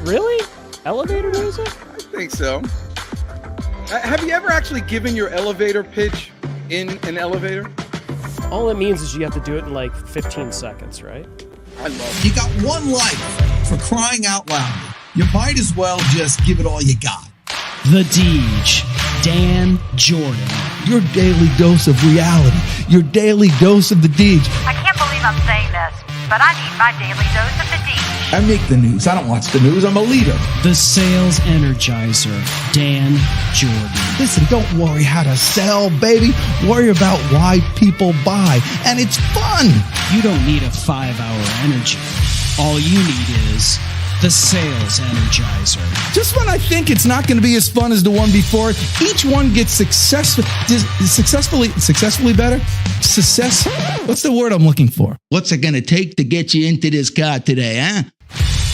Really? Elevator music? I think so. Have you ever actually given your elevator pitch in an elevator? All it means is you have to do it in like 15 seconds, right? I love You got one life, for crying out loud. You might as well just give it all you got. The Deej, Dan Jordan. Your daily dose of reality. Your daily dose of the Deej. I can't believe I'm saying this, but I need my daily dose of the Deej. I make the news. I don't watch the news. I'm a leader. The Sales Energizer, Dan Jordan. Listen, don't worry how to sell, baby. Worry about why people buy. And it's fun. You don't need a 5-hour energy. All you need is the Sales Energizer. Just when I think it's not going to be as fun as the one before, each one gets successfully better. What's the word I'm looking for? What's it going to take to get you into this car today, huh?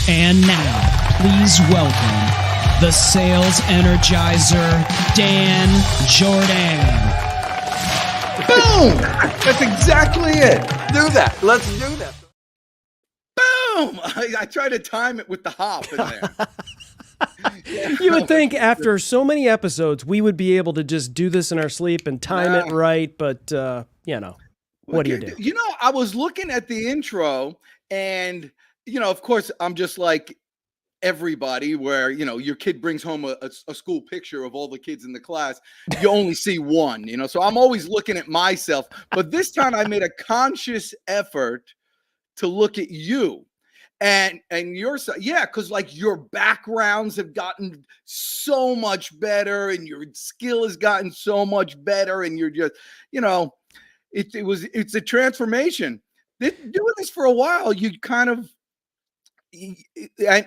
And now, please welcome the Sales Energizer, Dan Jordan. Boom! That's exactly it. Do that. Let's do that. Boom! I try to time it with the hop in there. You would think after so many episodes, we would be able to just do this in our sleep and time it right, but, what do you do? You know, I was looking at the intro and, of course, I'm just like everybody where, your kid brings home a school picture of all the kids in the class. You only see one, so I'm always looking at myself. But this time I made a conscious effort to look at you. And your because like your backgrounds have gotten so much better and your skill has gotten so much better, and you're just, it's a transformation. Doing this for a while, you kind of, and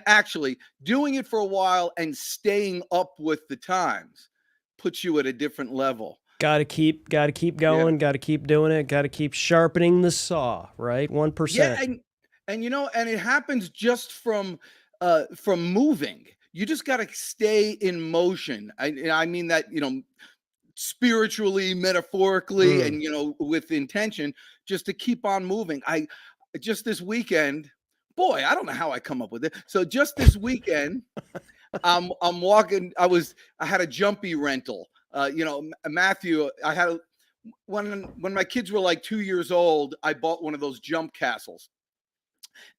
actually doing it for a while and staying up with the times puts you at a different level. Got to keep going. Got to keep doing it. Got to keep sharpening the saw, right? 1%. Yeah, and it happens just from moving. You just got to stay in motion. I mean that, spiritually, metaphorically, and, with intention, just to keep on moving. Just this weekend, boy, I don't know how I come up with it. So just this weekend, I'm walking. I had a jumpy rental. Matthew, I had when my kids were like 2 years old, I bought one of those jump castles.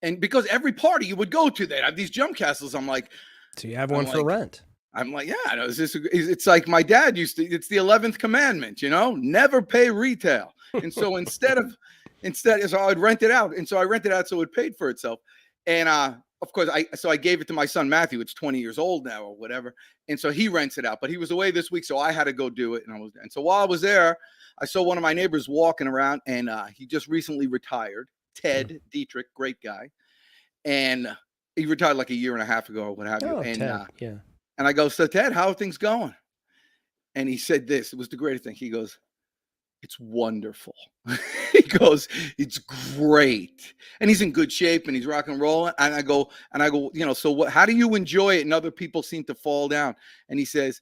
And because every party you would go to, they have these jump castles. I'm like, so you have one for rent. I'm like, yeah, it's like my dad used to, it's the 11th commandment, never pay retail. And so instead, so I'd rent it out. And so I rented out so it paid for itself. And of course, I gave it to my son, Matthew. It's 20 years old now or whatever. And so he rents it out, but he was away this week. So I had to go do it. And so while I was there, I saw one of my neighbors walking around, and he just recently retired. Ted Dietrich, great guy. And he retired like a year and a half ago or what have you. Oh, and Ted, yeah. And I go, so Ted, how are things going? And he said this, it was the greatest thing. He goes, it's wonderful. He goes, it's great. And he's in good shape and he's rock and rolling. And I go, so what, how do you enjoy it? And other people seem to fall down. And he says,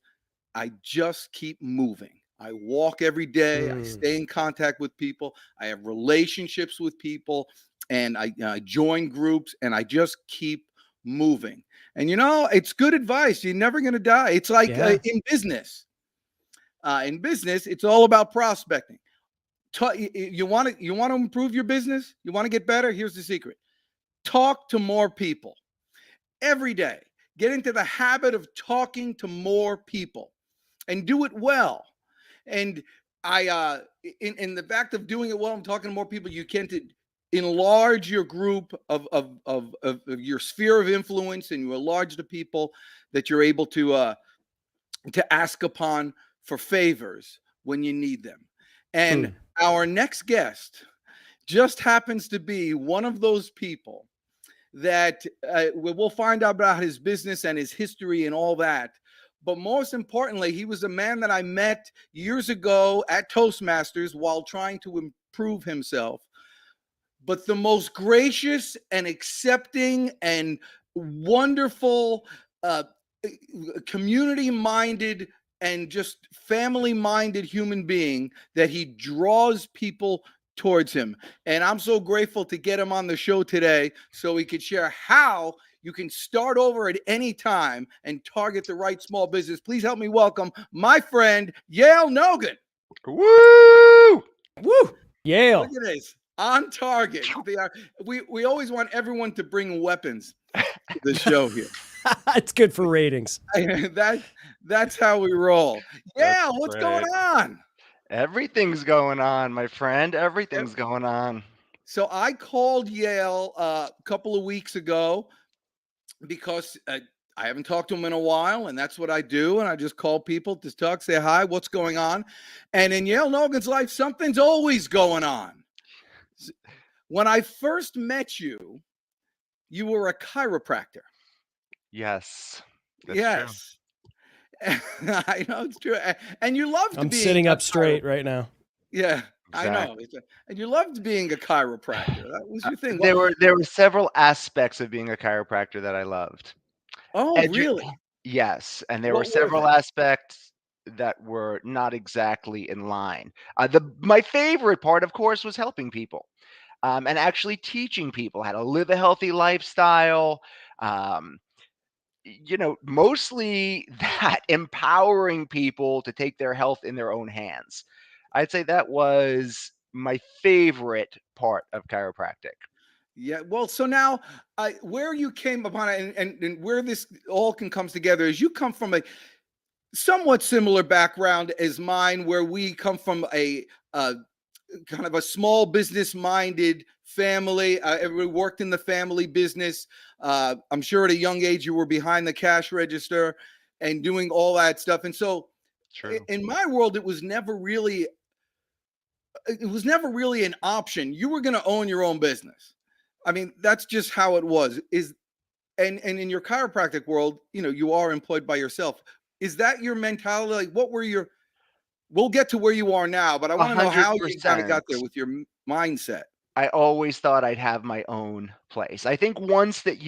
I just keep moving. I walk every day. I stay in contact with people. I have relationships with people, and I join groups, and I just keep moving. And it's good advice. You're never going to die. It's like in business. In business, it's all about prospecting. You want to improve your business? You want to get better? Here's the secret. Talk to more people every day. Get into the habit of talking to more people, and do it well. And I, in the fact of doing it well, I'm talking to more people. You can enlarge your group of your sphere of influence, and you enlarge the people that you're able to ask upon for favors when you need them. And our next guest just happens to be one of those people that we'll find out about his business and his history and all that. But most importantly, he was a man that I met years ago at Toastmasters while trying to improve himself. But the most gracious and accepting and wonderful, community-minded and just family-minded human being that he draws people towards him. And I'm so grateful to get him on the show today so he could share how You can start over at any time and target the right small business. Please help me welcome my friend, Yale Nogin. Woo! Woo! Yale. Look at this. On target. We always want everyone to bring weapons to the show here. It's good for ratings. That's how we roll. Yeah, That's what's great. going on? Everything's going on, my friend. Everything's going on. So I called Yale a couple of weeks ago because I haven't talked to him in a while, and that's what I do. And I just call people to talk, say hi, what's going on? And in Yale Nogin's life, something's always going on. When I first met you, you were a chiropractor. Yes. That's Yes. I know it's true. And you loved I'm being sitting a up straight right now. Yeah, I know. Exactly. And you loved being a chiropractor. That was your thing. There were several aspects of being a chiropractor that I loved. Oh, really? Yes, and there were What were several they? aspects that were not exactly in line. My favorite part, of course, was helping people, and actually teaching people how to live a healthy lifestyle. Um, mostly that empowering people to take their health in their own hands. I'd say that was my favorite part of chiropractic. Yeah. Well, so now where you came upon it and where this all can comes together is you come from a somewhat similar background as mine, where we come from a kind of a small business minded family. Everybody worked in the family business. I'm sure at a young age you were behind the cash register and doing all that stuff. And so True. in my world, it was never really an option. You were going to own your own business. I mean, that's just how it was. And in your chiropractic world, you are employed by yourself. Is that your mentality? Like, what were your? We'll get to where you are now, but I want to know how you kind of got 100%. there with your mindset. I always thought I'd have my own place. I think once that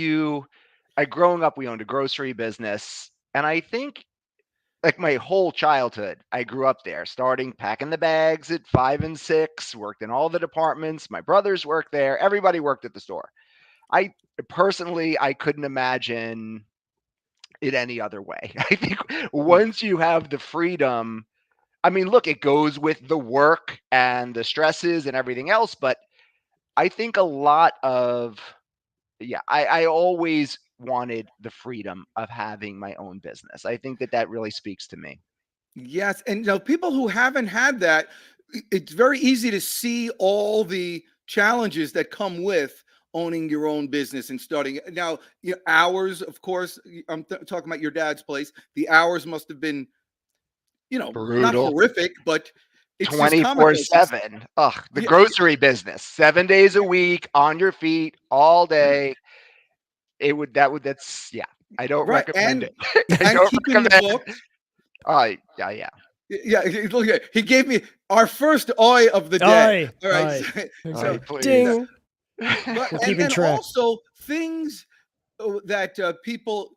growing up, we owned a grocery business, and I think like my whole childhood, I grew up there, starting packing the bags at 5 and 6, worked in all the departments. My brothers worked there. Everybody worked at the store. I couldn't imagine it any other way. I think once you have the freedom, I mean, look, it goes with the work and the stresses and everything else, but I think a lot of, I always wanted the freedom of having my own business. I think that really speaks to me. Yes, and people who haven't had that, it's very easy to see all the challenges that come with owning your own business and starting. Now, hours, of course. I'm talking about your dad's place. The hours must have been, not Brutal. horrific, but it's just comical. 24/7. Ugh, the Yeah, grocery business, 7 days a week, on your feet all day. That's, yeah. I don't right, recommend it. I and don't keeping the recommend. books. Yeah. Yeah, look at he gave me our first oi of the day. Oi, All right, oi. so Please. Ding. but, We're and keeping then track. also things that people,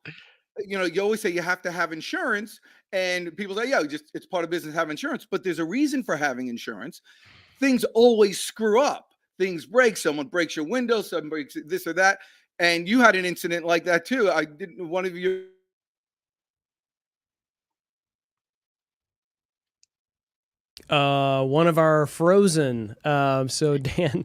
you always say you have to have insurance, and people say, yeah, it's part of business to have insurance, but there's a reason for having insurance. Things always screw up. Things break. Someone breaks your window. Someone breaks this or that. And you had an incident like that too. One of your One of our frozen. So Dan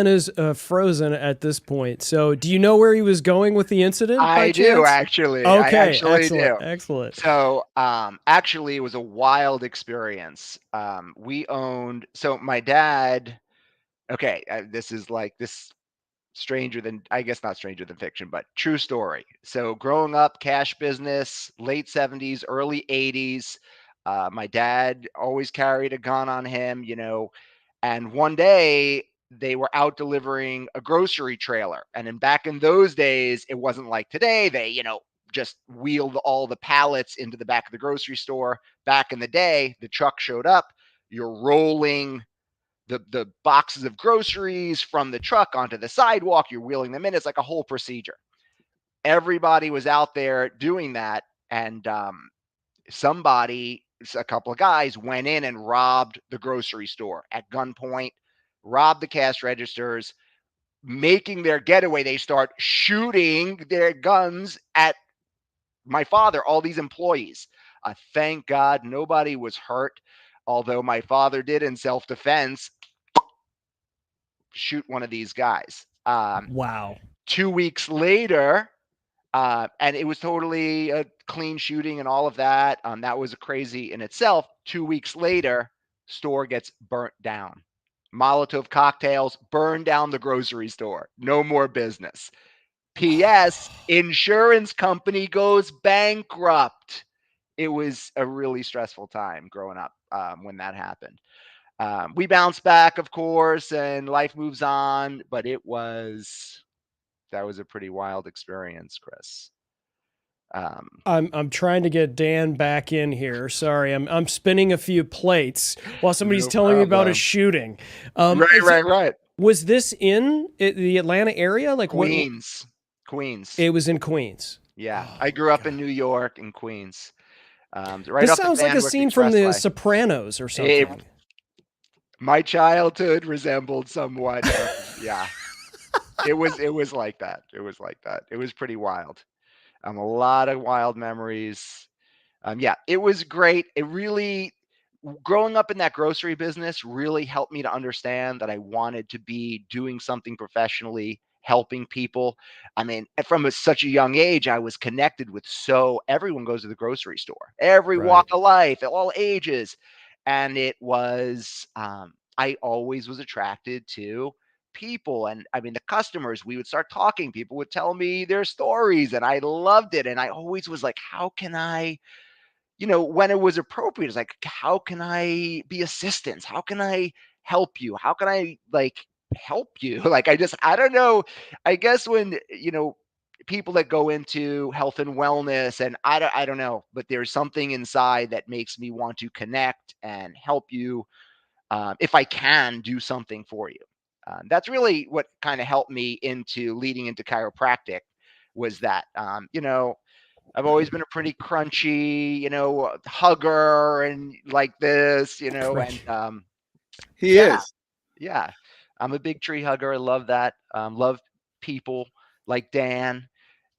is frozen at this point. So do you know where he was going with the incident? I do, actually. Okay, I actually excellent, do. excellent. So, actually, it was a wild experience. So my dad. Okay, this is like this I guess not stranger than fiction, but true story. So growing up, cash business, late 70s, early 80s. My dad always carried a gun on him, and one day they were out delivering a grocery trailer. And back in those days, it wasn't like today. They, just wheeled all the pallets into the back of the grocery store. Back in the day, the truck showed up, you're rolling the boxes of groceries from the truck onto the sidewalk, you're wheeling them in. It's like a whole procedure. Everybody was out there doing that, and a couple of guys went in and robbed the grocery store at gunpoint, robbed the cash registers, making their getaway, they start shooting their guns at my father, all these employees. Thank God nobody was hurt, although my father did, in self-defense, shoot one of these guys. Wow. 2 weeks later, and it was totally a clean shooting and all of that. That was crazy in itself. 2 weeks later, store gets burnt down. Molotov cocktails burn down the grocery store. No more business. P.S. Insurance company goes bankrupt. It was a really stressful time growing up when that happened. We bounced back, of course, and life moves on, but that was a pretty wild experience, Chris. I'm trying to get Dan back in here. Sorry, I'm spinning a few plates while somebody's No telling me about a problem. shooting. Right. Was this in the Atlanta area? Like Queens. It was in Queens. Yeah, Oh, I grew up in New York, in Queens. Right this off the sounds like a Sandwich scene from The Expressway. Sopranos or something. My childhood resembled somewhat. Yeah, it was like that. It was pretty wild. A lot of wild memories. Yeah, it was great. It really, growing up in that grocery business really helped me to understand that I wanted to be doing something professionally, helping people. I mean, from such a young age, I was connected with, so everyone goes to the grocery store, every walk of life, all ages. And it was, I always was attracted to people. And I mean, the customers, we would start talking, people would tell me their stories, and I loved it. And I always was like, how can I, when it was appropriate, it's like, how can I be assistance? How can I help you? How can I help you? Like, I don't know. I guess when, people that go into health and wellness, and I don't know, but there's something inside that makes me want to connect and help you. If I can do something for you. That's really what kind of helped me into leading into chiropractic, was that, I've always been a pretty crunchy, hugger and like this, and He is. yeah, I'm a big tree hugger. I love that. Love people like Dan,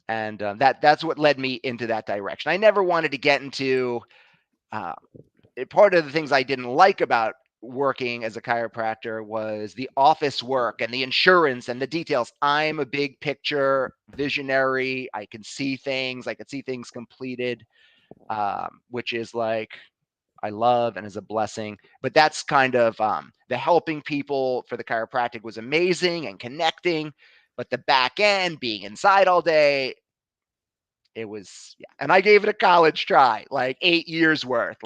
and that's what led me into that direction. I never wanted to get into. Part of the things I didn't like about working as a chiropractor was the office work and the insurance and the details. I'm a big picture visionary. I can see things. I can see things completed, which is like I love and is a blessing. But that's kind of the helping people for the chiropractic was amazing and connecting. But the back end, being inside all day, it was, yeah. And I gave it a college try, like 8 years worth,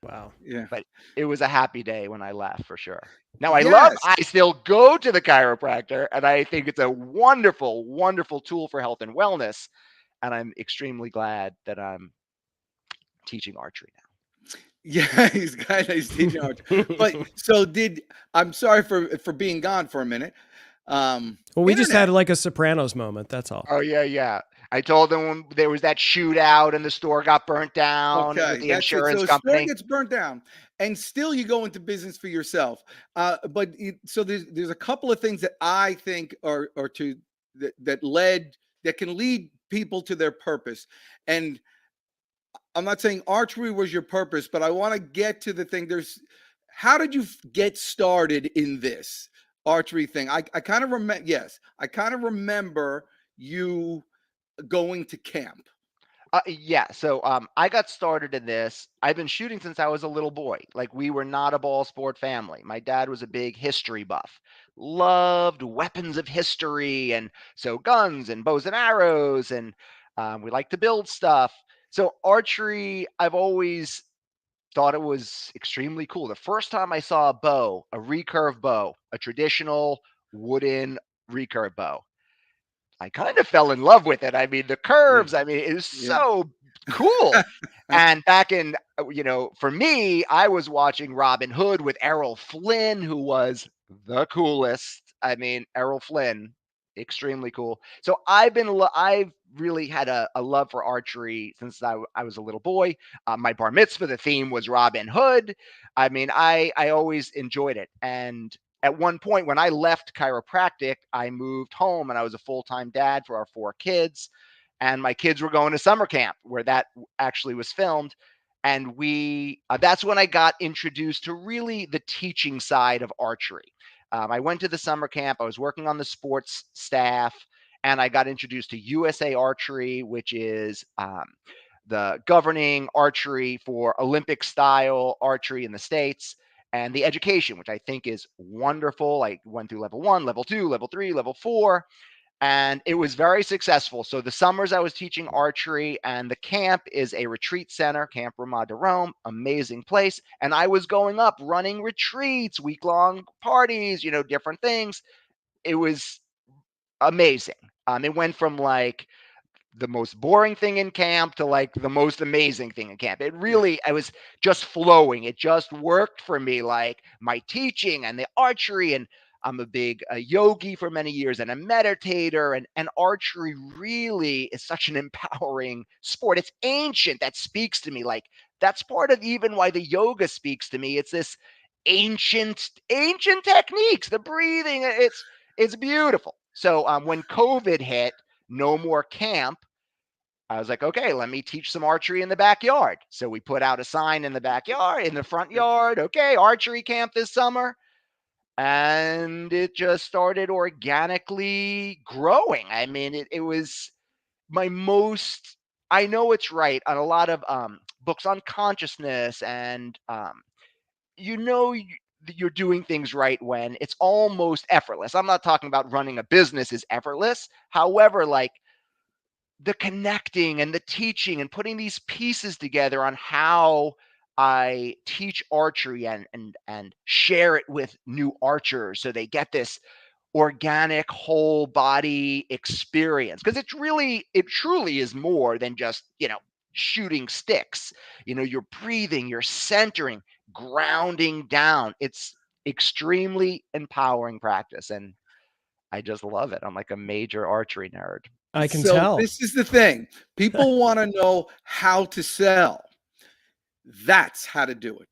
Wow. Yeah. but it was a happy day when I left, for sure. Now Yes. I still go to the chiropractor, and I think it's a wonderful, wonderful tool for health and wellness. And I'm extremely glad that I'm teaching archery now. Yeah, he's teaching archery. But so I'm sorry for being gone for a minute. Well, we just Internet. had like a Sopranos moment. That's all. Oh yeah. I told them when there was that shootout and the store got burnt down with the That's it. insurance So the company. store gets burnt down, and still you go into business for yourself. So there's a couple of things that I think are that can lead people to their purpose. And I'm not saying archery was your purpose, but I want to get to the thing. How did you get started in this archery thing? I kind of remember. Yes, I kind of remember you going to camp. Yeah. So I got started in this. I've been shooting since I was a little boy. Like, we were not a ball sport family. My dad was a big history buff, loved weapons of history. And so guns and bows and arrows. And we like to build stuff. So archery, I've always thought it was extremely cool. The first time I saw a bow, a recurve bow, a traditional wooden recurve bow, I kind of fell in love with it. I mean, the curves, I mean, it was so cool. And back in, for me, I was watching Robin Hood with Errol Flynn, who was the coolest. I mean, Errol Flynn, extremely cool. So I've really had a love for archery since I was a little boy. My bar mitzvah, the theme was Robin Hood. I mean, I always enjoyed it. And at one point when I left chiropractic, I moved home and I was a full-time dad for our 4 kids. And my kids were going to summer camp where that actually was filmed. And that's when I got introduced to really the teaching side of archery. I went to the summer camp. I was working on the sports staff, and I got introduced to USA Archery, which is the governing archery for Olympic style archery in the States, and the education, which I think is wonderful. I went through level 1, level 2, level 3, level 4, and it was very successful. So the summers I was teaching archery, and the camp is a retreat center, Camp Ramad de Rome, amazing place. And I was going up running retreats, week-long parties, different things. It was amazing. It went from like the most boring thing in camp to like the most amazing thing in camp. I was just flowing. It just worked for me, like my teaching and the archery. And I'm a big yogi for many years and a meditator, and archery really is such an empowering sport. It's ancient. That speaks to me. Like that's part of even why the yoga speaks to me. It's this ancient techniques, the breathing. It's beautiful. So when COVID hit, no more camp, I was like, okay, let me teach some archery in the backyard. So we put out a sign in the backyard, in the front yard. Okay, archery camp this summer. And it just started organically growing. I mean, it was my most, I know it's right on a lot of books on consciousness, and you're doing things right when it's almost effortless. I'm not talking about running a business is effortless. However, like the connecting and the teaching and putting these pieces together on how I teach archery and share it with new archers so they get this organic whole body experience, because it truly is more than just shooting sticks. You're breathing, you're centering, grounding down. It's extremely empowering practice, and I just love it. I'm like a major archery nerd. I can So tell. this is the thing. People want to know how to sell. That's how to do it.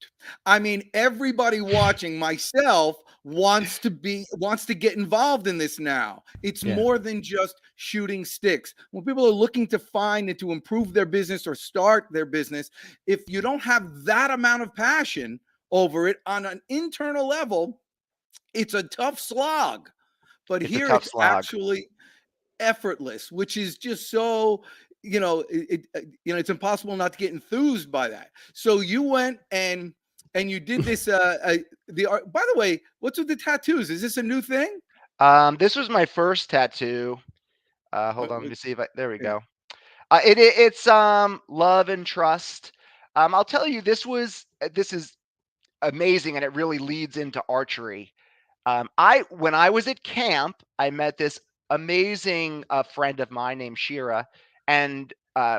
I mean, everybody watching, myself, wants to get involved in this now. It's more than just shooting sticks. When people are looking to find and to improve their business or start their business, if you don't have that amount of passion over it on an internal level, it's a tough slog. But It's a here tough it's slog. actually effortless, which is just so it's impossible not to get enthused by that. So you went and you did this by the way, what's with the tattoos? Is this a new thing? This was my first tattoo. Hold on, let me see if there we Yeah. go. It's love and trust. I'll tell you, this is amazing, and it really leads into archery. When I was at camp, I met this amazing friend of mine named Shira, and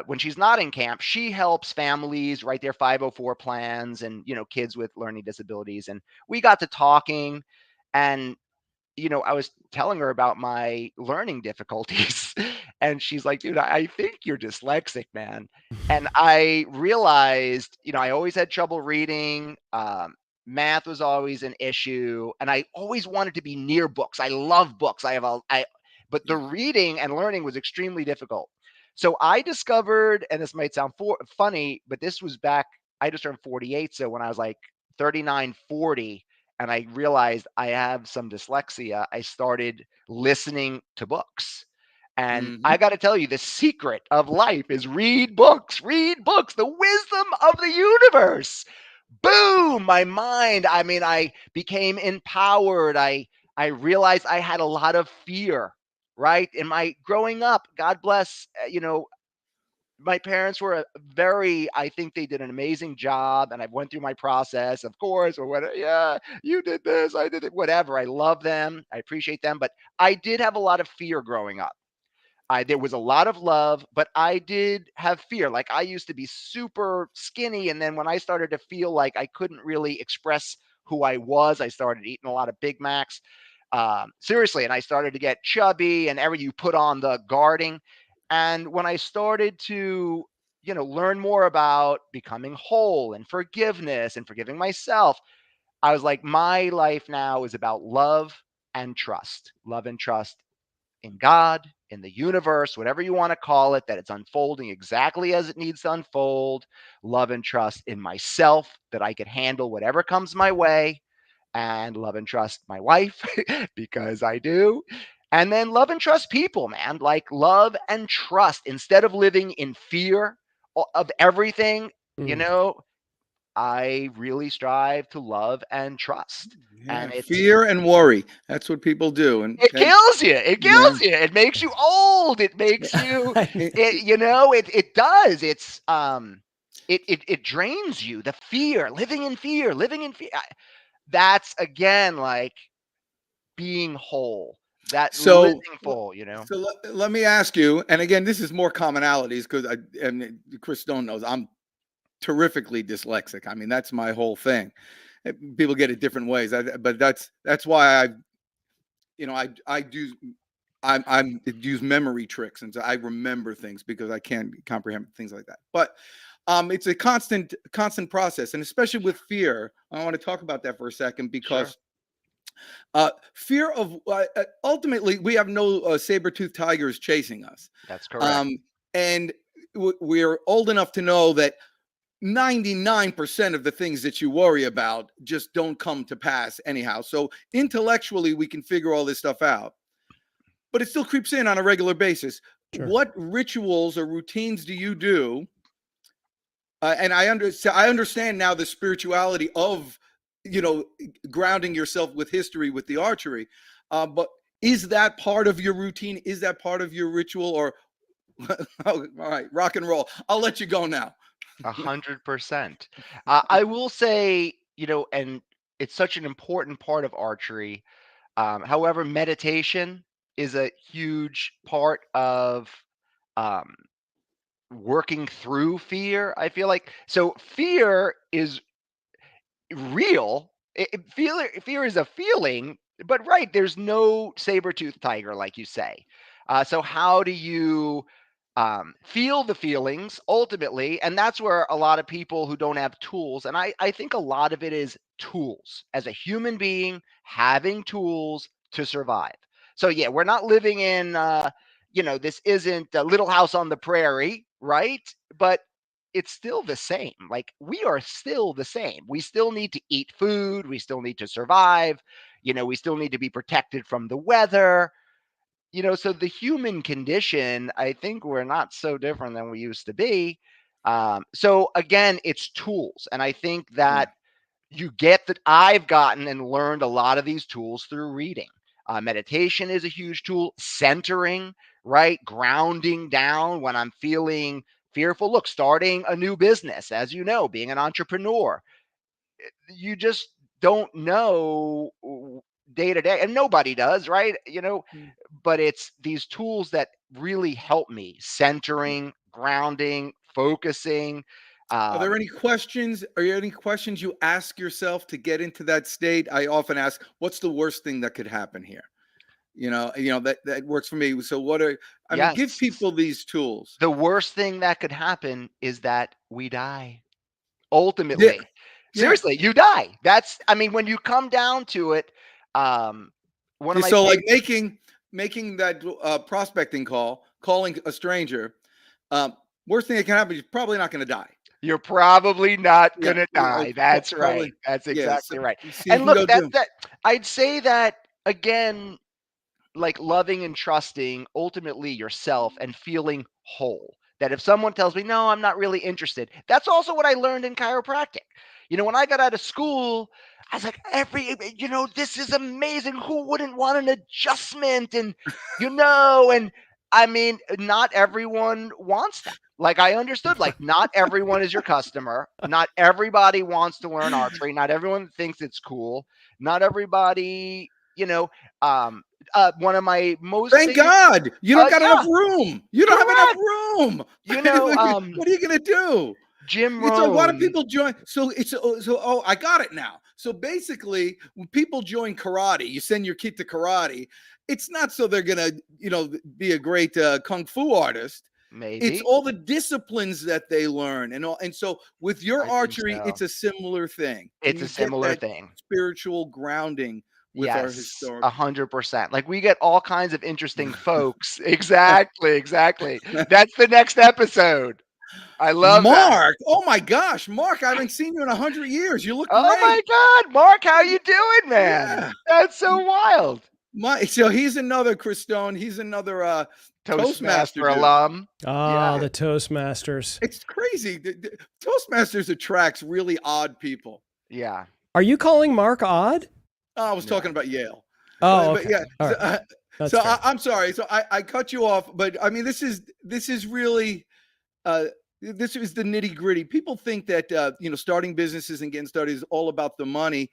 when she's not in camp, she helps families write their 504 plans and kids with learning disabilities. And we got to talking, and I was telling her about my learning difficulties, and she's like, dude, I think you're dyslexic, man. And I realized, I always had trouble reading. Math was always an issue, and I always wanted to be near books. I love books. But the reading and learning was extremely difficult. So I discovered, and this might sound funny, but this was back, I just turned 48. So when I was like 39, 40, and I realized I have some dyslexia, I started listening to books. And I got to tell you, the secret of life is read books, the wisdom of the universe. Boom, my mind. I mean, I became empowered. I realized I had a lot of fear, right? In my growing up, God bless, my parents were I think they did an amazing job, and I went through my process, of course, or whatever. Yeah, you did this, I did it, whatever. I love them. I appreciate them. But I did have a lot of fear growing up. There was a lot of love, but I did have fear. Like I used to be super skinny. And then when I started to feel like I couldn't really express who I was, I started eating a lot of Big Macs. Seriously. And I started to get chubby, and you put on the guarding. And when I started to, learn more about becoming whole and forgiveness and forgiving myself, I was like, my life now is about love and trust in God, in the universe, whatever you want to call it, that it's unfolding exactly as it needs to unfold. Love and trust in myself, that I could handle whatever comes my way, and love and trust my wife because I do. And then love and trust people, man. Like love and trust instead of living in fear of everything, you know, I really strive to love and trust. Yeah, And fear and worry. That's what people do. And it kills you. It yeah. kills you. It makes you old. It makes you, it does. It drains you. The fear, living in fear. That's again like being whole. That living So, full, so let me ask you, and again, this is more commonalities because and Chris Stone knows I'm terrifically dyslexic. I mean, that's my whole thing. People get it different ways, but that's why I use memory tricks, and so I remember things because I can't comprehend things like that. But it's a constant process, and especially with fear, I want to talk about that for a second because fear of ultimately we have no saber-toothed tigers chasing us. That's correct. And we're old enough to know that 99% of the things that you worry about just don't come to pass anyhow. So intellectually, we can figure all this stuff out, but it still creeps in on a regular basis. Sure. What rituals or routines do you do? And I understand now the spirituality of, grounding yourself with history, with the archery. But is that part of your routine? Is that part of your ritual? Or all right, rock and roll. I'll let you go now. 100%. I will say, and it's such an important part of archery. However, meditation is a huge part of working through fear. I feel like so fear is real. Fear is a feeling, but right, there's no saber-toothed tiger, like you say. So how do you feel the feelings ultimately? And that's where a lot of people who don't have tools, and I think a lot of it is tools. As a human being, having tools to survive. So yeah, we're not living in, this isn't a Little House on the Prairie, right? But it's still the same. Like we are still the same. We still need to eat food. We still need to survive. We still need to be protected from the weather. So the human condition, I think we're not so different than we used to be. So again, it's tools. And I think that you get that I've gotten and learned a lot of these tools through reading. Meditation is a huge tool. Centering, right? Grounding down when I'm feeling fearful. Look, starting a new business, as you know, being an entrepreneur, you just don't know day to day, and nobody does, right? But it's these tools that really help me centering, grounding, focusing. Are there any questions? Are there any questions you ask yourself to get into that state? I often ask, what's the worst thing that could happen here? That works for me. So give people these tools. The worst thing that could happen is that we die. Ultimately. Yeah. Seriously, you die. When you come down to it, one of my like making that prospecting call, calling a stranger, worst thing that can happen is you're probably not going to die. You're probably not going to die. That's right. That's exactly right. And look, I'd say that again, like loving and trusting ultimately yourself and feeling whole. That if someone tells me, no, I'm not really interested, that's also what I learned in chiropractic. When I got out of school, I was like, this is amazing. Who wouldn't want an adjustment? And, not everyone wants that. Like I understood, like not everyone is your customer. Not everybody wants to learn archery. Not everyone thinks it's cool. Not everybody, one of my most Thank God you don't got enough room. You don't have enough room. What are you gonna do? Jim It's like, why do Rohn. people join? I got it now. So basically, when people join karate, you send your kid to karate. It's not so they're gonna, be a great kung fu artist. It's Maybe. all the disciplines that they learn and all. And so with your I think archery, so. it's a similar thing. And It's a you get similar that thing. spiritual grounding with our Yes, historic. 100%. Like we get all kinds of interesting folks. Exactly, exactly. That's the next episode. I love that. Mark, oh my gosh, Mark, I haven't seen you in 100 years. You look Oh my great. God, Mark, how you doing, man? Yeah. That's so wild. So he's another Christone. He's another Toastmaster Toastmaster dude. alum. Ah, Yeah. the Toastmasters. It's crazy. The Toastmasters attracts really odd people. Yeah. Are you calling Mark odd? Oh, I was No. talking about Yale. Oh, But okay. yeah. All So, right. That's so fair. I'm sorry. So I cut you off, but I mean, this is really this is the nitty gritty. People think that starting businesses and getting started is all about the money.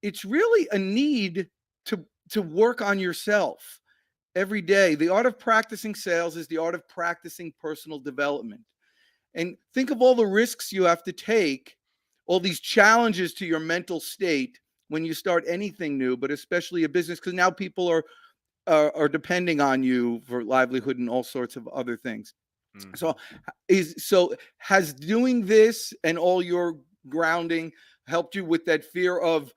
It's really a need to work on yourself every day. The art of practicing sales is the art of practicing personal development. And think of all the risks you have to take, all these challenges to your mental state when you start anything new, but especially a business, because now people are depending on you for livelihood and all sorts of other things. Mhm. So has doing this and all your grounding helped you with that fear of,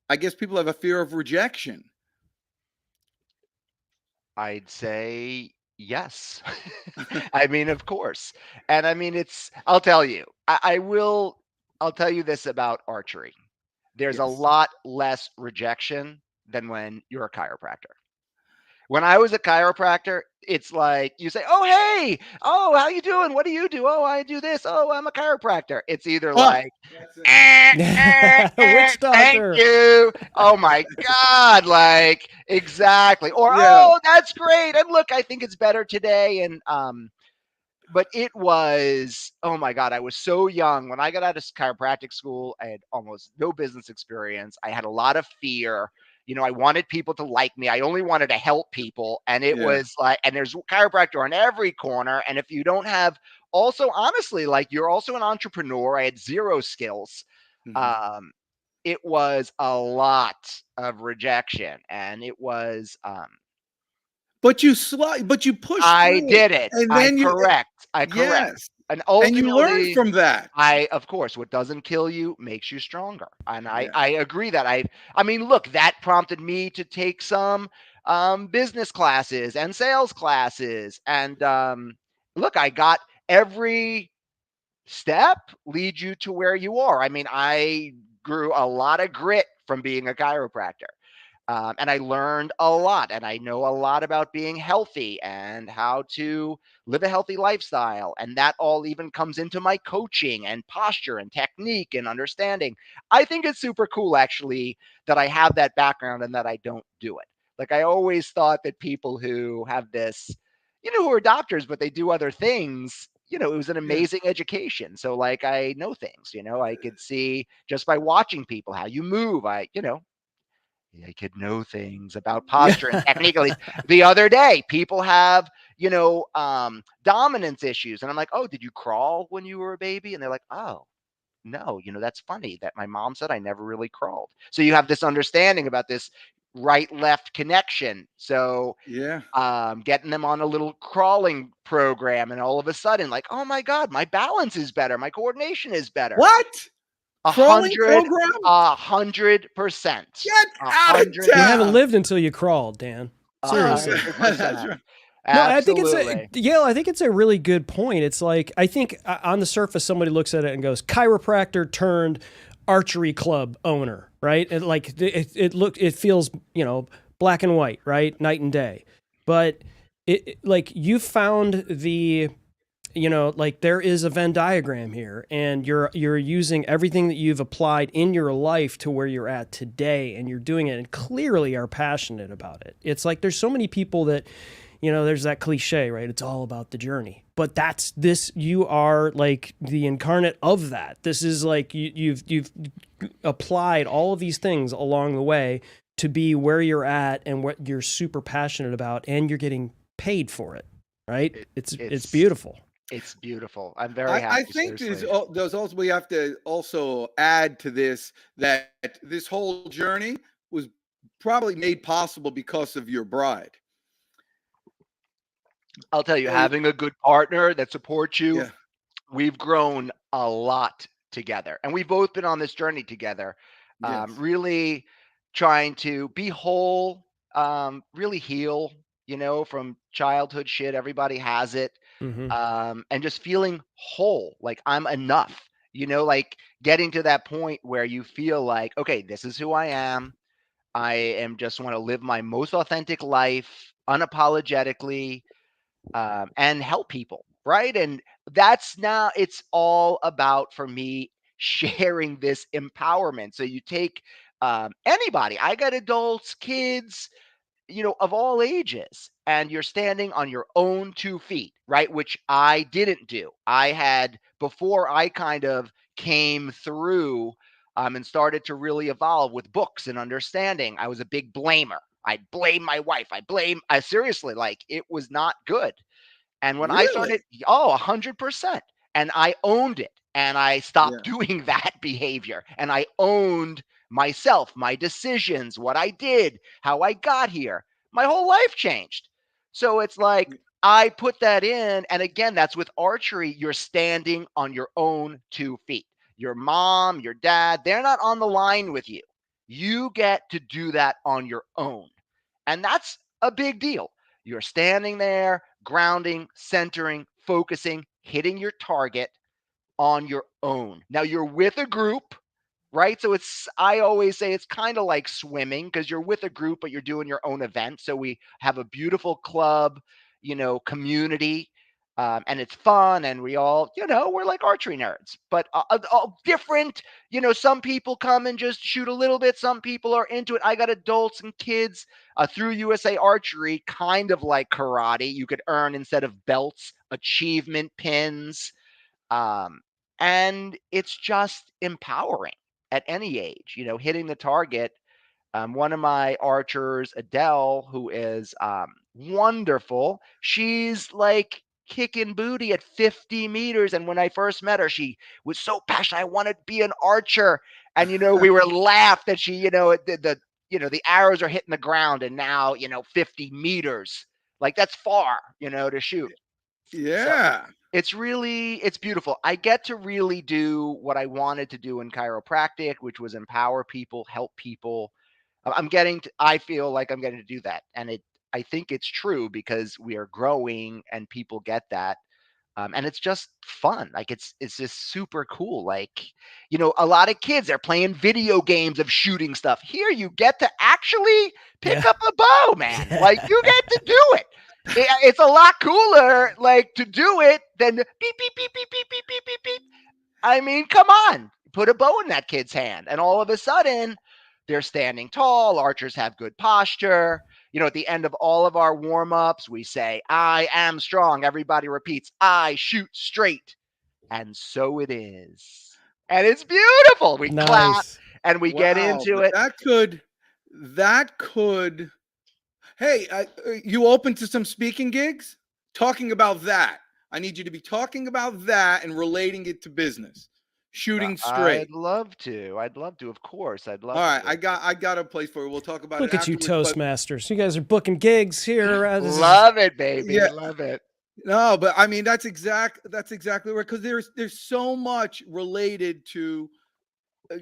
I guess people have a fear of rejection. I'd say yes. I mean, of course. And I mean, I'll tell you, I'll tell you this about archery. There's a Yes. lot less rejection than when you're a chiropractor. When I was a chiropractor, it's like you say, "Oh, hey, oh, how you doing? What do you do? Oh, I do this. Oh, I'm a chiropractor." It's either Oh, like, that's Witch thank doctor. you. Oh my God, like exactly. Or Yeah. oh, that's great. And look, I think it's better today. And but it was, oh my God, I was so young. When I got out of chiropractic school, I had almost no business experience. I had a lot of fear. I wanted people to like me. I only wanted to help people. And it Yeah. was like, and there's chiropractor on every corner. And if you don't have, also, honestly, like you're also an entrepreneur, I had zero skills. Mhm. It was a lot of rejection. And it was, But you push I through it, did it. and I then correct. I correct. yes, And and you learn ultimately, from that. of course, what doesn't kill you makes you stronger. And Yeah. I agree that I mean, look, that prompted me to take some business classes and sales classes. And look, I got every step leads you to where you are. I mean, I grew a lot of grit from being a chiropractor. And I learned a lot, and I know a lot about being healthy and how to live a healthy lifestyle. And that all even comes into my coaching and posture and technique and understanding. I think it's super cool, actually, that I have that background and that I don't do it. Like, I always thought that people who have this, who are doctors, but they do other things, it was an Yeah. amazing education. So, like, I know things, I could see just by watching people how you move. I could know things about posture and technique. At least the other day, people have, dominance issues. And I'm like, oh, did you crawl when you were a baby? And they're like, oh, no, that's funny that my mom said I never really crawled. So you have this understanding about this right-left connection. So Yeah. getting them on a little crawling program, and all of a sudden, like, oh my God, my balance is better. My coordination is better. What? Crawling 100, program? 100%. Get out of 100, You haven't town. lived until you crawled, Dan. Seriously. That's 100%. right. No, I think Absolutely. Yale, I think it's a really good point. It's like, I think on the surface, somebody looks at it and goes, chiropractor turned archery club owner, right? And like, it feels, black and white, right? Night and day. But like you found like there is a Venn diagram here, and you're using everything that you've applied in your life to where you're at today, and you're doing it and clearly are passionate about it. It's like there's so many people that, there's that cliche, right? It's all about the journey. But you are like the incarnate of that. This is like you've applied all of these things along the way to be where you're at and what you're super passionate about, and you're getting paid for it, right? It's beautiful. It's beautiful. I'm very I happy. think Seriously. there's also, we have to also add to this that this whole journey was probably made possible because of your bride. I'll tell you, Hey, having a good partner that supports you, yeah. we've grown a lot together, and we've both been on this journey together, Yes. really trying to be whole, really heal, from childhood shit. Everybody has it. Hmm. And just feeling whole, like I'm enough, like getting to that point where you feel like, okay, this is who I am. I am just want to live my most authentic life unapologetically, and help people, right? And that's now it's all about for me sharing this empowerment. So you take anybody, I got adults, kids, of all ages, and you're standing on your own 2 feet, right? Which I didn't do. I had, before I kind of came through and started to really evolve with books and understanding, I was a big blamer. I blame my wife. I seriously, like, it was not good. And when I Really? started, 100%. And I owned it. And I Yeah. stopped doing that behavior. And I owned myself, my decisions, what I did, how I got here. My whole life changed. So it's like I put that in. And again, that's with archery. You're standing on your own 2 feet. Your mom, your dad, they're not on the line with you. You get to do that on your own. And that's a big deal. You're standing there, grounding, centering, focusing, hitting your target on your own. Now you're with a group, right? So I always say it's kind of like swimming because you're with a group, but you're doing your own event. So we have a beautiful club, community, and it's fun. And we all, we're like archery nerds, but all different. Some people come and just shoot a little bit. Some people are into it. I got adults and kids through USA Archery, kind of like karate. You could earn, instead of belts, achievement pins. Um, and it's just empowering at any age, hitting the target. One of my archers, Adele, who is wonderful, she's like kicking booty at 50 meters. And when I first met her, she was so passionate. I wanted to be an archer. And, we were laughed that she, the arrows are hitting the ground and now, 50 meters. Like that's far, to shoot. So Yeah. it's beautiful. I get to really do what I wanted to do in chiropractic, which was empower people, help people. I feel like I'm getting to do that. And I think it's true because we are growing and people get that. And it's just fun. Like it's just super cool. Like, a lot of kids are playing video games of shooting stuff. Here you get to actually pick Yeah. up a bow, man. Like you get to do it. It's a lot cooler, like, to do it than beep, beep, beep, beep, beep, beep, beep, beep, beep. I mean, come on, put a bow in that kid's hand. And all of a sudden, they're standing tall. Archers have good posture. At the end of all of our warm ups, we say, I am strong. Everybody repeats, I shoot straight. And so it is. And it's beautiful. We clap Nice. and we get Wow. into But it. that could. Hey, you open to some speaking gigs? Talking about that. I need you to be talking about that and relating it to business. Shooting straight. I'd love to. I'd love to. Of course, I'd All love right, to. I got a place for you. We'll talk about it Look at you, afterwards. But Toastmasters. You guys are booking gigs here. This is Love it, baby. yeah, Love it. no, but I mean that's exactly right because there's so much related to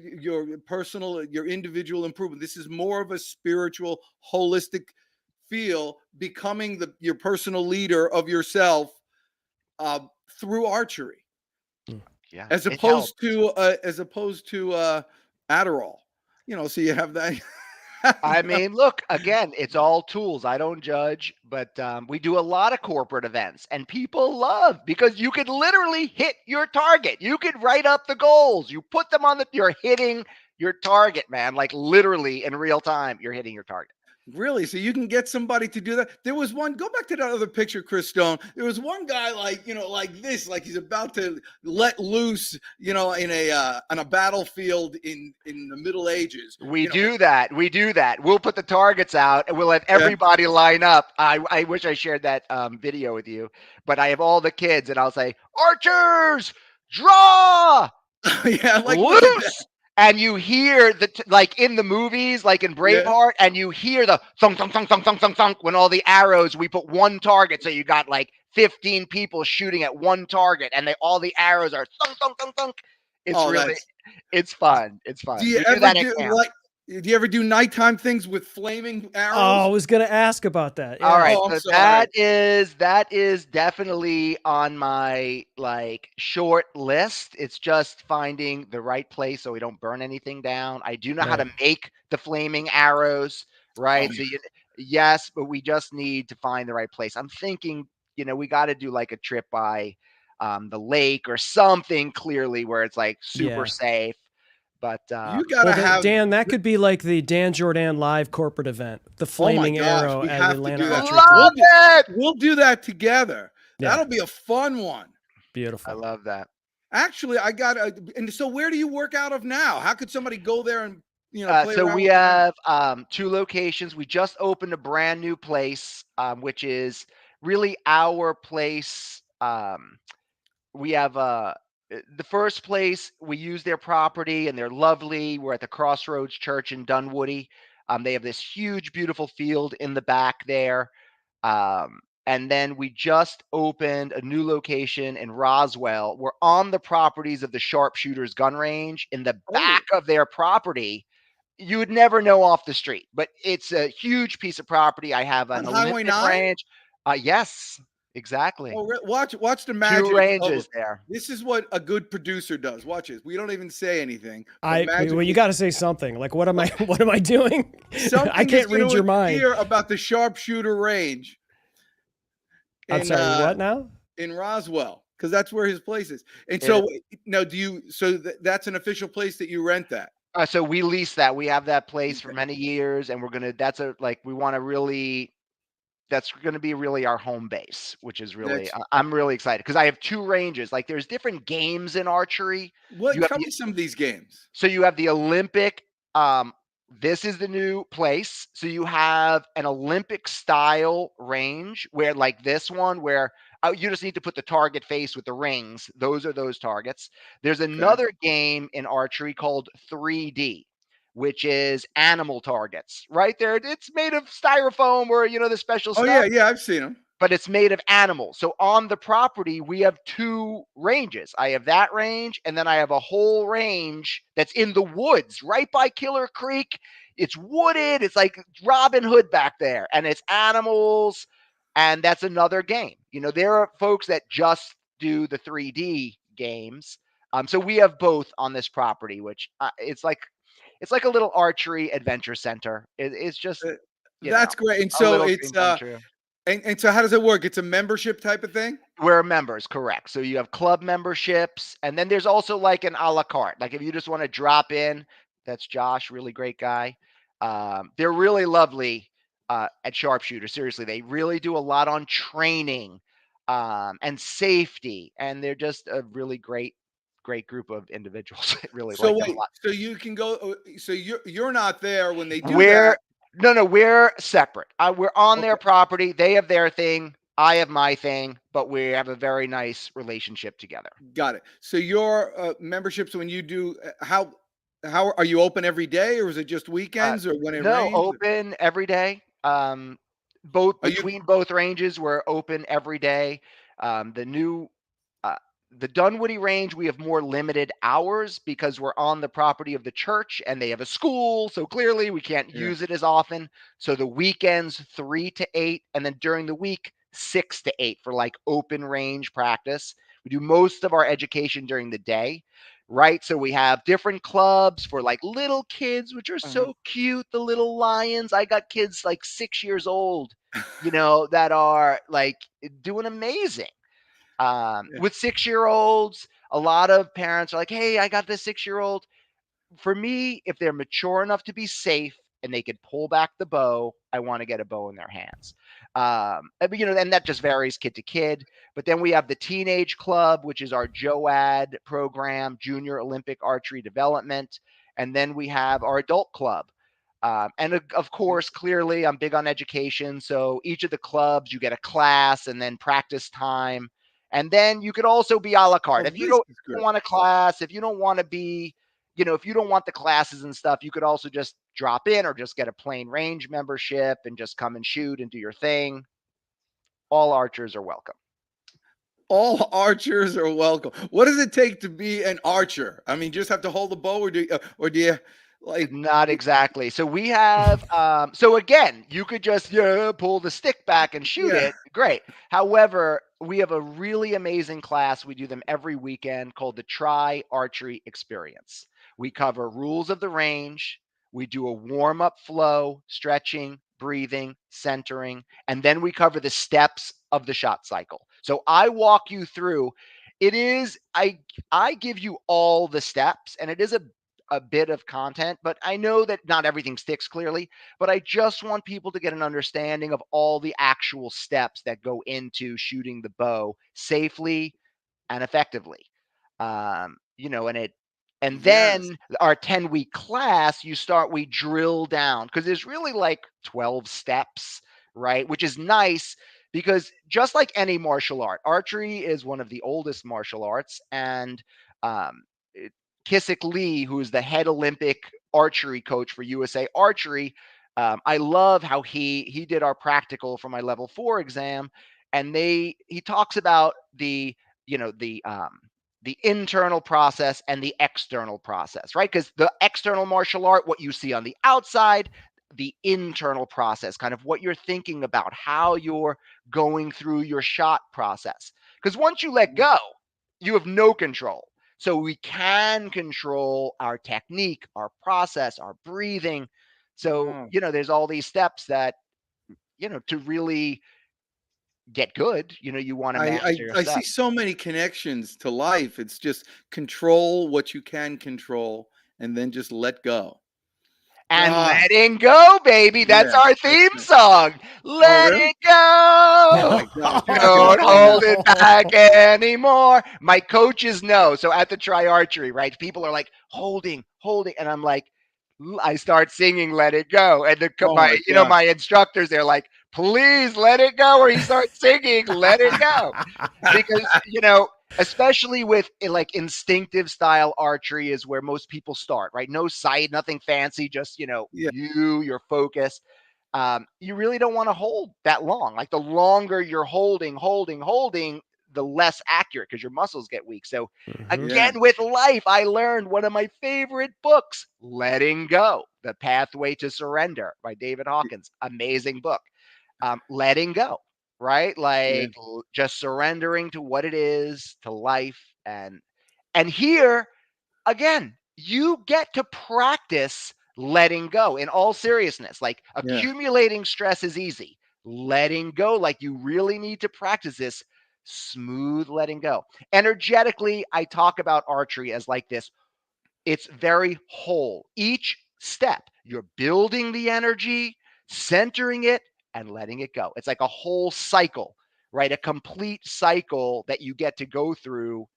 your personal, your individual improvement. This is more of a spiritual, holistic feel, becoming your personal leader of yourself through archery, Yeah, as it helps. opposed to Adderall. So you have that. I mean, look, again, it's all tools. I don't judge, but we do a lot of corporate events and people love because you could literally hit your target. You could write up the goals. You put them you're hitting your target, man. Like literally in real time, you're hitting your target. Really? So you can get somebody to do that? There was one, go back to that other picture, Chris Stone. There was one guy like this, like he's about to let loose, in a battlefield in the Middle Ages. We do that. We'll put the targets out and we'll let everybody line up. I wish I shared that video with you, but I have all the kids and I'll say, archers, draw, Yeah, like look at that. loose. and you hear like in the movies, like in Braveheart, and you hear the thunk, thunk, thunk, thunk, thunk, thunk, thunk when all the arrows, we put one target. So you got like 15 people shooting at one target, and all the arrows are thunk, thunk, thunk, thunk. It's really, it's fun. It's fun. Do you We do ever that at do camp. do you ever do nighttime things with flaming arrows? Oh, I was gonna ask about that. Yeah. All right, Oh, I'm so sorry. that is definitely on my like short list. It's just finding the right place so we don't burn anything down. I do know how to make the flaming arrows, right? Oh, So yes, but we just need to find the right place. I'm thinking, we got to do like a trip by the lake or something clearly where it's like super Yeah. safe. But you gotta Well, have. Dan, that could be like the Dan Jordan live corporate event, the Oh my flaming gosh, arrow we at have to Atlanta do that. Archery love Club. it. We'll do that together. Yeah. That'll be a fun one. Beautiful. I love that. Actually, I got and so where do you work out of now? How could somebody go there and play So around we with the have 2 locations. We just opened a brand new place, which is really our place. We have the first place. We use their property, and they're lovely. We're at the Crossroads Church in Dunwoody. They have this huge, beautiful field in the back there. And then we just opened a new location in Roswell. We're on the properties of the Sharpshooters gun range. In the back of their property, you would never know off the street, but it's a huge piece of property. I have on an Highway Olympic 9? range. Yes, exactly. Oh, watch the 2 magic of ranges there. this is what a good producer does. Watch this. We don't even say anything. Well, you got to say something. Like, what am I? What am I doing? I can't read your mind. Hear about the Sharpshooter range. I'm sorry. What now? In Roswell, because that's where his place is. And so now, that's an official place that you rent that? So we lease that. We have that place for many years, and we're gonna. That's going to be really our home base, which is really, I'm really excited because I have 2 ranges. Like there's different games in archery. Tell me some of these games. So you have the Olympic, this is the new place. So you have an Olympic style range where like this one, where you just need to put the target face with the rings. Those are those targets. There's another game in archery called 3D, which is animal targets right there. It's made of styrofoam or, the special stuff. Yeah, I've seen them. But it's made of animals. So on the property, we have 2 ranges. I have that range, and then I have a whole range that's in the woods right by Killer Creek. It's wooded. It's like Robin Hood back there, and it's animals, and that's another game. There are folks that just do the 3D games. So we have both on this property, which it's like a little archery adventure center. It's just that's great. And so it's and so how does it work? It's a membership type of thing? We're members, correct. So you have club memberships, and then there's also like an a la carte. Like if you just want to drop in, that's Josh, really great guy. They're really lovely at Sharpshooter. Seriously, they really do a lot on training and safety, and they're just a really great group of individuals. Really like them a lot. So you can go. So you're not there when they do that. No, we're separate. We're on their property. They have their thing. I have my thing, but we have a very nice relationship together. Got it. So your memberships, when you do, how are you open every day, or is it just weekends, or when it rains? No, open every day. Between both ranges, we're open every day. The Dunwoody range, we have more limited hours because we're on the property of the church and they have a school. So clearly we can't use it as often. So the weekends 3 to 8, and then during the week 6 to 8 for like open range practice. We do most of our education during the day, right? So we have different clubs for like little kids, which are so cute. The little lions. I got kids like 6 years old, that are like doing amazing. With 6-year-olds, a lot of parents are like, hey, I got this 6-year-old. For me, if they're mature enough to be safe and they could pull back the bow, I want to get a bow in their hands. And that just varies kid to kid. But then we have the Teenage Club, which is our JOAD program, Junior Olympic Archery Development. And then we have our Adult Club. And of course, clearly, I'm big on education. So each of the clubs, you get a class and then practice time. And then you could also be a la carte. If you don't want a class, if you don't want to be, if you don't want the classes and stuff, you could also just drop in or just get a plain range membership and just come and shoot and do your thing. All archers are welcome. All archers are welcome. What does it take to be an archer? I mean, just have to hold the bow, or do you like? Not exactly. So we have, so again, you could just pull the stick back and shoot Yeah. it. Great. However, we have a really amazing class. We do them every weekend called the Try Archery Experience. We cover rules of the range. We do a warm-up flow, stretching, breathing, centering, and then we cover the steps of the shot cycle. So I walk you through. I give you all the steps, and it is a bit of content, but I know that not everything sticks clearly, but I just want people to get an understanding of all the actual steps that go into shooting the bow safely and effectively. And then our 10-week class, we drill down, because there's really like 12 steps, right? Which is nice, because just like any martial art, archery is one of the oldest martial arts. And Kissick Lee, who's the head Olympic archery coach for USA Archery, I love how he did our practical for my level 4 exam, and he talks about the internal process and the external process, right? Because the external martial art, what you see on the outside, the internal process, kind of what you're thinking about, how you're going through your shot process. Because once you let go, you have no control. So we can control our technique, our process, our breathing. So, there's all these steps that, to really get good, you want to master your I stuff. see so many connections to life. It's just control what you can control, and then just let go. And letting go, baby. That's our theme song. Let really? it go. Oh my God! Don't hold it back anymore. My coaches know. So at the Try Archery, right? People are like holding, and I'm like, I start singing "Let It Go," and my instructors, they're like, "Please let it go," or he starts singing "Let It Go," because especially with like instinctive style archery is where most people start, right? No sight, nothing fancy, just your focus. You really don't want to hold that long. Like the longer you're holding, the less accurate, because your muscles get weak. So again, with life, I learned one of my favorite books, Letting Go, The Pathway to Surrender by David Hawkins. Amazing book. Letting go, right? Like just surrendering to what it is, to life. And here, again, you get to practice letting go in all seriousness. Like accumulating stress is easy. Letting go, like you really need to practice this smooth letting go. Energetically, I talk about archery as like this. It's very whole. Each step, you're building the energy, centering it, and letting it go. It's like a whole cycle, right? A complete cycle that you get to go through,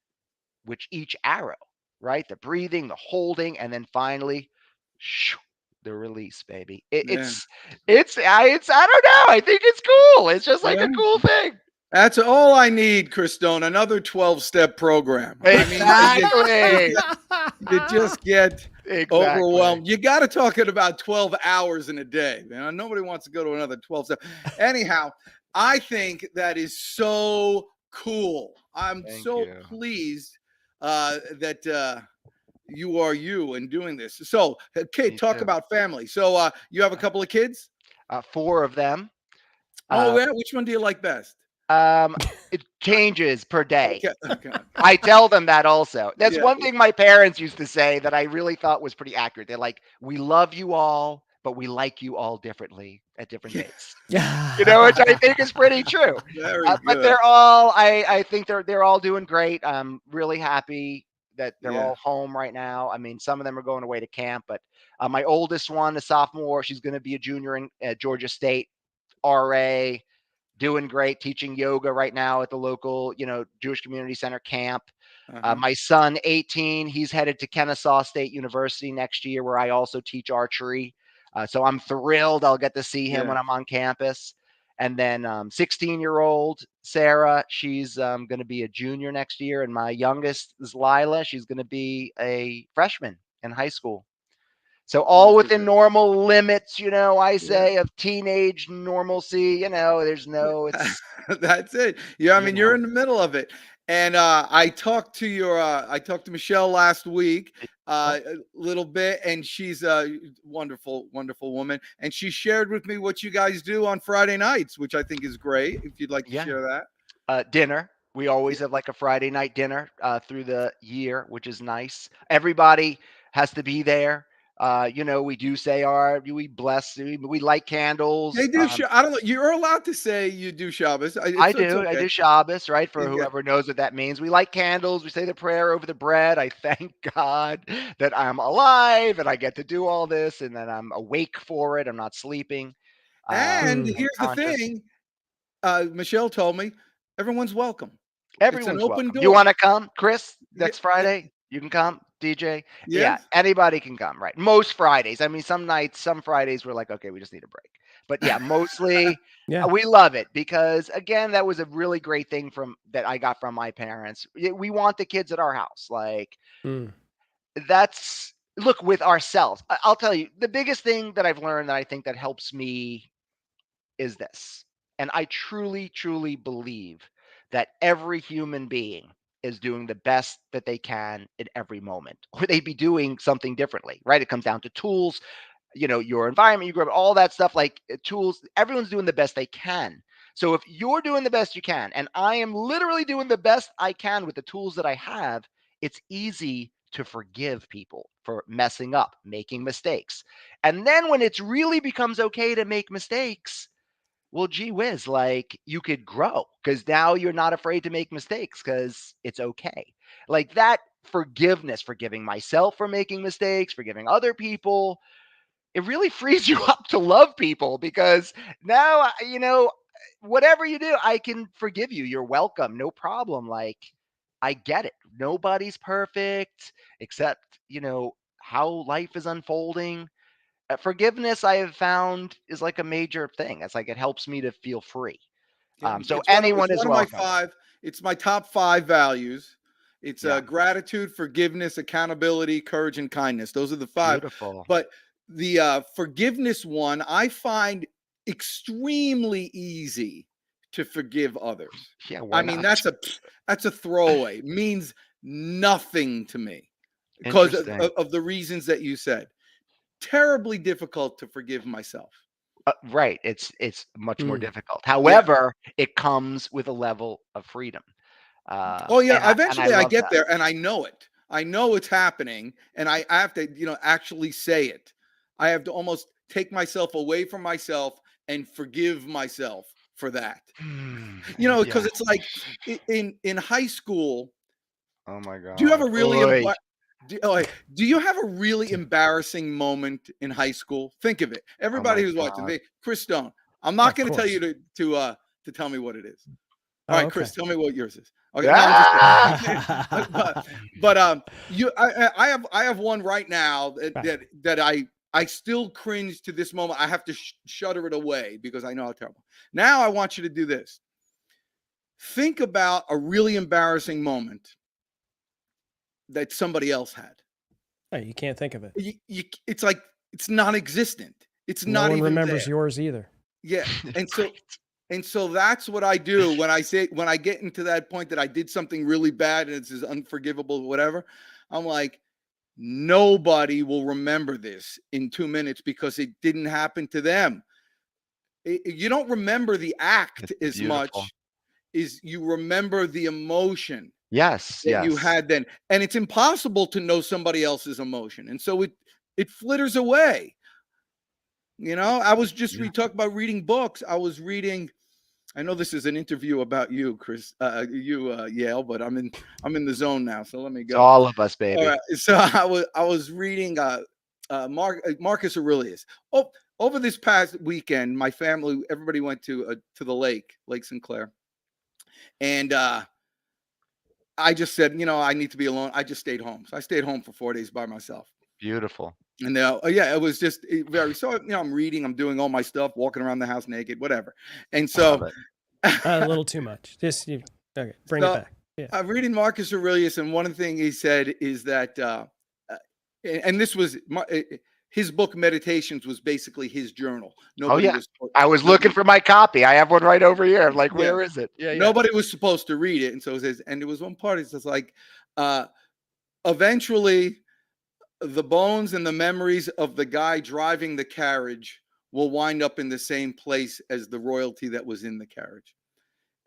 which each arrow, right? The breathing, the holding, and then finally, the release, baby. It's I don't know. I think it's cool. It's just like a cool thing. That's all I need, Christone. Another 12-step program. Exactly. I mean, you just get overwhelmed. You got to talk it about 12 hours in a day. Nobody wants to go to another 12 steps. Anyhow, I think that is so cool. I'm pleased that you are you and doing this. So, okay, talk about family. So, you have a couple of kids? 4 of them. Which one do you like best? It changes per day. Okay. I tell them that also. That's one thing my parents used to say that I really thought was pretty accurate. They're like, we love you all, but we like you all differently at different dates. Which I think is pretty true. But they're all, I think they're all doing great. I'm really happy that they're all home right now. I mean, some of them are going away to camp, but my oldest one, a sophomore, she's going to be a junior in Georgia State, RA. Doing great, teaching yoga right now at the local, Jewish Community Center camp. My son, 18, he's headed to Kennesaw State University next year, where I also teach archery. So I'm thrilled I'll get to see him when I'm on campus. And then 16-year-old Sarah, she's going to be a junior next year. And my youngest is Lila. She's going to be a freshman in high school. So all within normal limits, I Yeah. say, of teenage normalcy, there's no, it's, That's it. Yeah, I mean, you're know. in the middle of it. And I talked to Michelle last week a little bit, and she's a wonderful, wonderful woman. And she shared with me what you guys do on Friday nights, which I think is great. If you'd like to Yeah. share that. Dinner. We always have like a Friday night dinner through the year, which is nice. Everybody has to be there. We do say we bless, we light candles. They do. I don't know. You're allowed to say you do Shabbos. I It's do. okay. I do Shabbos, right? For Yeah. whoever knows what that means. We light candles. We say the prayer over the bread. I thank God that I'm alive and I get to do all this and that I'm awake for it. I'm not sleeping. And here's the conscious. thing. Michelle told me everyone's welcome. Everyone's it's an open welcome. door. You want to come, Chris? Yeah, Next Friday, you can come. DJ, yes. anybody can come. Right? Most Fridays. I mean, some Fridays we're like, okay, we just need a break. But yeah, mostly we love it because again, that was a really great thing that I got from my parents. We want the kids at our house. Like look with ourselves. I'll tell you, the biggest thing that I've learned that I think that helps me is this. And I truly, truly believe that every human being is doing the best that they can in every moment, or they'd be doing something differently, right? It comes down to tools, your environment, you grew up, all that stuff, like tools. Everyone's doing the best they can. So if you're doing the best you can, and I am literally doing the best I can with the tools that I have, it's easy to forgive people for messing up, making mistakes. And then when it really becomes okay to make mistakes, well, gee whiz, like you could grow because now you're not afraid to make mistakes because it's okay. Like that forgiveness, forgiving myself for making mistakes, forgiving other people, it really frees you up to love people because now, whatever you do, I can forgive you. You're welcome. No problem. Like I get it. Nobody's perfect except, how life is unfolding. Forgiveness I have found is like a major thing. It's like it helps me to feel free. So anyone is one of welcome. my 5. It's my top 5 values. It's gratitude, forgiveness, accountability, courage, and kindness. Those are the 5. Beautiful. But the forgiveness one, I find extremely easy to forgive others. Yeah, I mean, that's a throwaway. It means nothing to me because of the reasons that you said. Terribly difficult to forgive myself. Right. It's much more difficult. However, it comes with a level of freedom. Eventually I get that. there and I know it. I know it's happening and I have to, actually say it. I have to almost take myself away from myself and forgive myself for that. Because it's like in high school. Oh my God. Do you have a really do you have a really embarrassing moment in high school? Think of it. Everybody who's watching, Chris Stone. I'm not going to tell you to tell me what it is. All right, Chris, tell me what yours is. Okay, I have one right now that I still cringe to this moment. I have to shudder it away because I know how terrible. Now I want you to do this. Think about a really embarrassing moment that somebody else had. Oh, you can't think of it. It's like it's non-existent. It's not even remembers there. yours either. Yeah, and so that's what I do when I get into that point that I did something really bad and it's unforgivable, whatever. I'm like, nobody will remember this in 2 minutes because it didn't happen to them. You don't remember the act as much as you remember the emotion. Yes. You had then, and it's impossible to know somebody else's emotion, and so it flitters away. I was just talking about reading books. I was reading. I know this is an interview about you, Chris. Yale, but I'm in the zone now, so let me go. It's all of us, baby. All right, so I was reading Marcus Aurelius. Over this past weekend, my family, everybody went to the Lake Sinclair, and I just said, I need to be alone. I just stayed home. So I stayed home for 4 days by myself. Beautiful. And it was just very, so, I'm reading, I'm doing all my stuff, walking around the house naked, whatever. And so a little too much. Bring it back. Yeah. I'm reading Marcus Aurelius. And one of the things he said is that and this was his book Meditations was basically his journal. Oh yeah, I was looking for my copy. I have one right over here. Like, where is it? Yeah, nobody was supposed to read it, and so it says, and there was one part. It says like, eventually, the bones and the memories of the guy driving the carriage will wind up in the same place as the royalty that was in the carriage.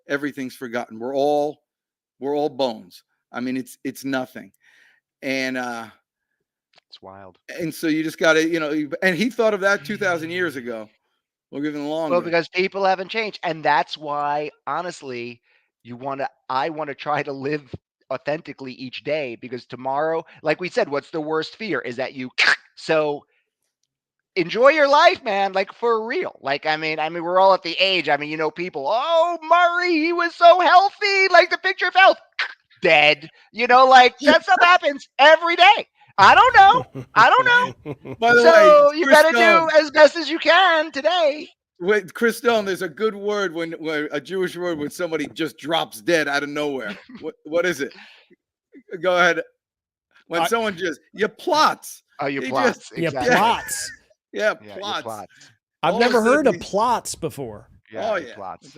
Everything's forgotten. We're all bones. I mean, it's nothing, and it's wild. And so you just got to, and he thought of that 2,000 years ago, or even longer. Well, because people haven't changed, and that's why, honestly, I want to try to live authentically each day, because tomorrow, like we said, what's the worst fear is that you. So enjoy your life, man. Like, for real. Like, I mean, we're all at the age. I mean, people, oh, Murray, he was so healthy. Like the picture of health, dead. Like that stuff happens every day. I don't know. By the way, you Chris better Stone, do as best as you can today. Wait, Chris Stone, there's a good word when a Jewish word when somebody just drops dead out of nowhere. What is it? Go ahead. When someone you plots. Oh, you plots. Exactly. Plots. Yeah, plots. I've never heard of plots before. Yeah, plots.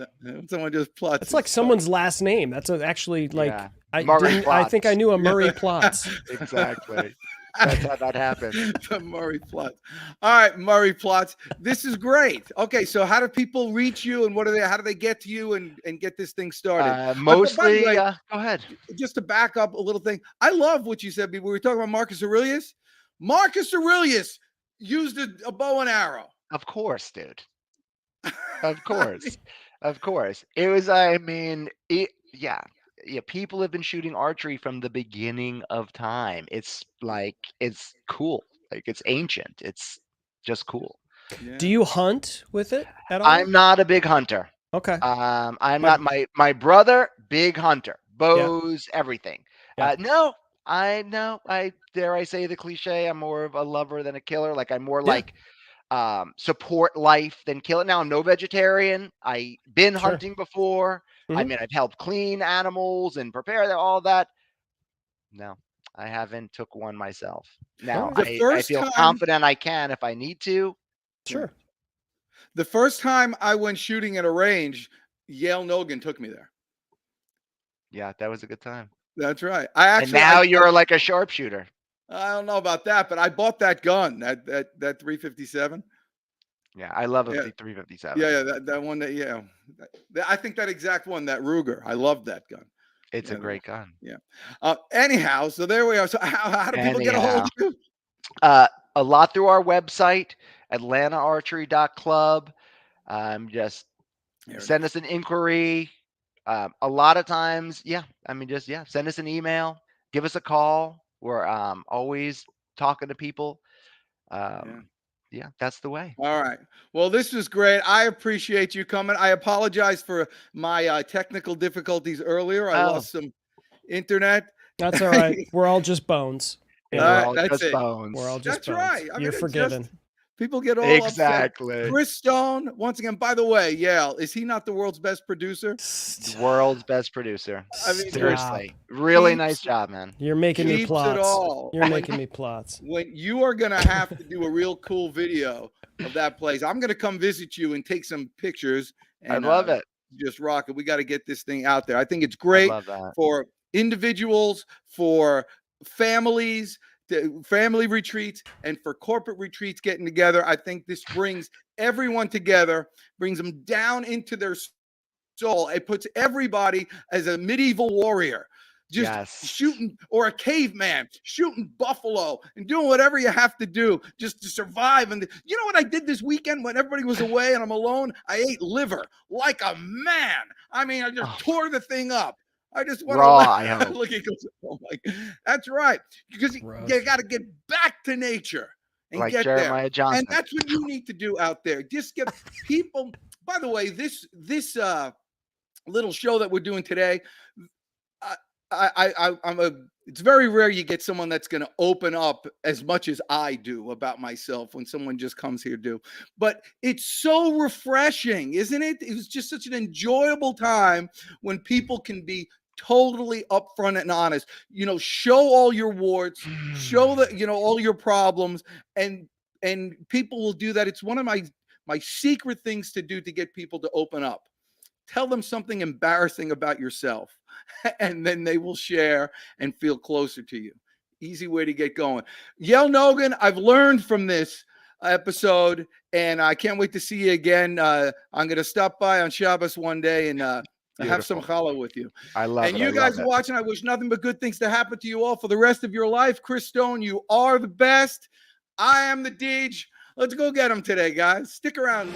Someone just plots. It's like someone's last name. That's actually like I think I knew a Murray Plots. Exactly. That's how that happened. The Murray Plots. All right, Murray Plots. This is great. Okay, so how do people reach you, and how do they get to you and get this thing started? Mostly, go ahead. Just to back up a little thing, I love what you said. We were talking about Marcus Aurelius. Marcus Aurelius used a bow and arrow. Of course, dude. Of course. Of course. It was, people have been shooting archery from the beginning of time. It's cool. Like, it's ancient. It's just cool. Yeah. Do you hunt with it at all? I'm not a big hunter. Okay. I'm not my brother, big hunter, bows, everything. Yeah. No, I dare I say the cliche, I'm more of a lover than a killer. Like, I'm more like support life than kill it. Now, I'm no vegetarian. I've been hunting before. Mm-hmm. I mean, I've helped clean animals and prepare all that. No, I haven't took one myself. Now, I feel confident I can if I need to. Sure. The first time I went shooting at a range, Yale Nogin took me there. Yeah, that was a good time. That's right. And now you're like a sharpshooter. I don't know about that, but I bought that gun, that 357. Yeah, I love a 357. Yeah, that one. I think that exact one, that Ruger. I love that gun. It's a great gun. Yeah. Anyhow, so there we are. So how do people get a hold of you? A lot through our website, AtlantaArchery.club. Just send us an inquiry. A lot of times, send us an email, give us a call. We're always talking to people. That's the way. All right. Well, this was great. I appreciate you coming. I apologize for my technical difficulties earlier. I lost some internet. That's all right. We're all just bones. We're all just bones. We're all just bones. Right. You're forgiven. People get all exactly upset. Chris Stone, once again, by the way, Yale, is he not the world's best producer? The world's best producer. I mean, seriously, really nice job, man. You're making me plots. You're making me plots. When you are gonna have to do a real cool video of that place, I'm gonna come visit you and take some pictures. And, I love it. Just rock it. We got to get this thing out there. I think it's great for individuals, for families, family retreats, and for corporate retreats getting together. I think this brings everyone together, brings them down into their soul. It puts everybody as a medieval warrior, just shooting, or a caveman, shooting buffalo and doing whatever you have to do just to survive. And you know what I did this weekend when everybody was away and I'm alone? I ate liver like a man. I mean, I just tore the thing up. I just want to look at it. Oh my, that's right. Because you got to get back to nature and like get Jeremiah there. Johnson. And that's what you need to do out there. Just get people. By the way, this little show that we're doing today, it's very rare you get someone that's going to open up as much as I do about myself when someone just comes here to. But it's so refreshing, isn't it? It was just such an enjoyable time when people can be totally upfront and honest. You know, show all your warts, show that, you know, all your problems, and people will do that. It's one of my secret things to do to get people to open up. Tell them something embarrassing about yourself, and then they will share and feel closer to you. Easy way to get going. Yale Nogin, I've learned from this episode, and I can't wait to see you again. I'm going to stop by on Shabbos one day and have some challah with you. I love and it. you I guys love it. watching, I wish nothing but good things to happen to you all for the rest of your life. Chris Stone, you are the best. I am the Deej. Let's go get him today, guys. Stick around.